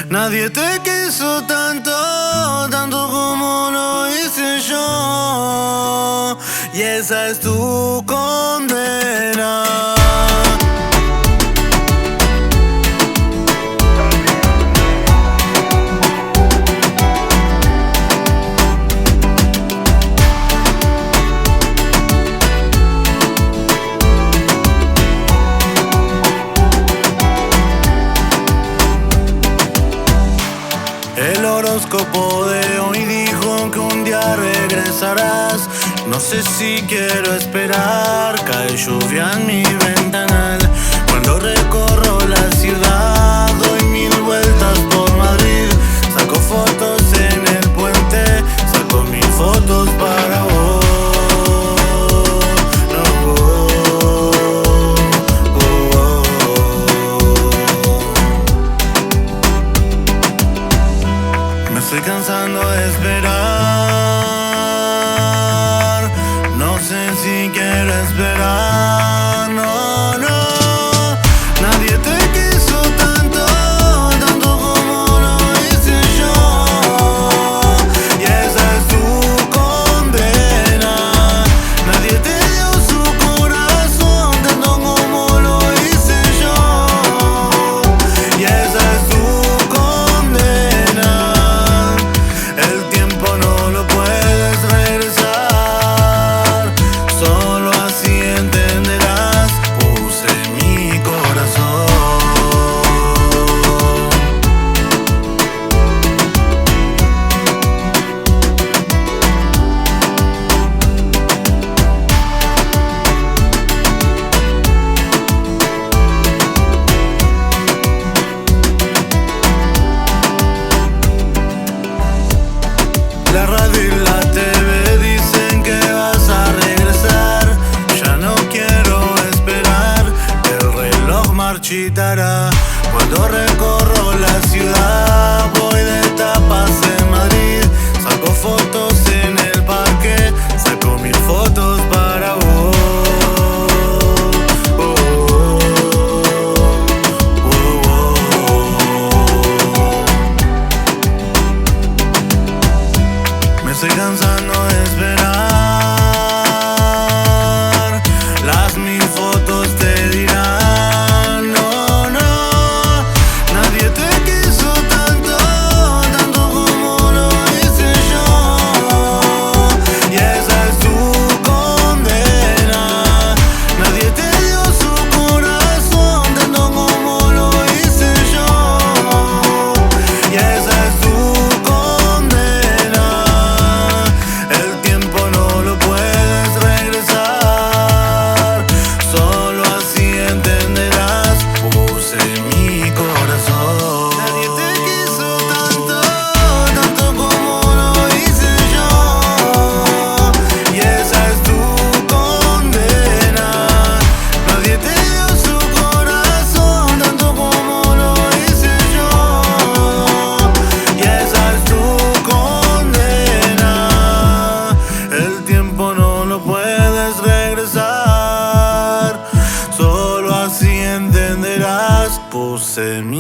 Nadie te quiso tanto, tanto como lo hice yo. Y esa es tu condena. El horóscopo de hoy dijo que un día regresarás. No sé si quiero esperar. Cae lluvia en mi ventanal. Cuando recorro la ciudad, doy 1000 vueltas por Madrid. Saco fotos en el puente, saco 1000 fotos para vos. Estoy cansando de esperar. No sé si quiero esperar. No, no. Nadie te quiso tanto, tanto como lo hice yo. Y esa es tu condena. Nadie te dio su corazón tanto como lo hice yo. Y esa es tu condena. El tiempo no lo puedes regresar, solo así entenderás. Puse mi corazón. La radio y la TV dicen que vas a regresar. Ya no quiero esperar, el reloj marchitará. Cuando recorro la ciudad, voy de tapas en Madrid. Saco fotos en el parque, saco 1000 fotos para vos. Me estoy cansando de esperar. Las 1000 fotos te dirán. No, no. Nadie te quiso tanto, tanto como lo hice yo. Y esa es tu condena. Nadie te dio su corazón tanto como lo hice yo. Y esa es tu condena. El tiempo no lo puedes regresar, solo así entenderás. Puse mi corazón. Nadie te quiso tanto, tanto como lo hice yo. Y esa es tu condena. Nadie te dio su corazón tanto como lo hice yo. Y esa es tu condena. El tiempo no lo puedes regresar, solo así entenderás. Puse mi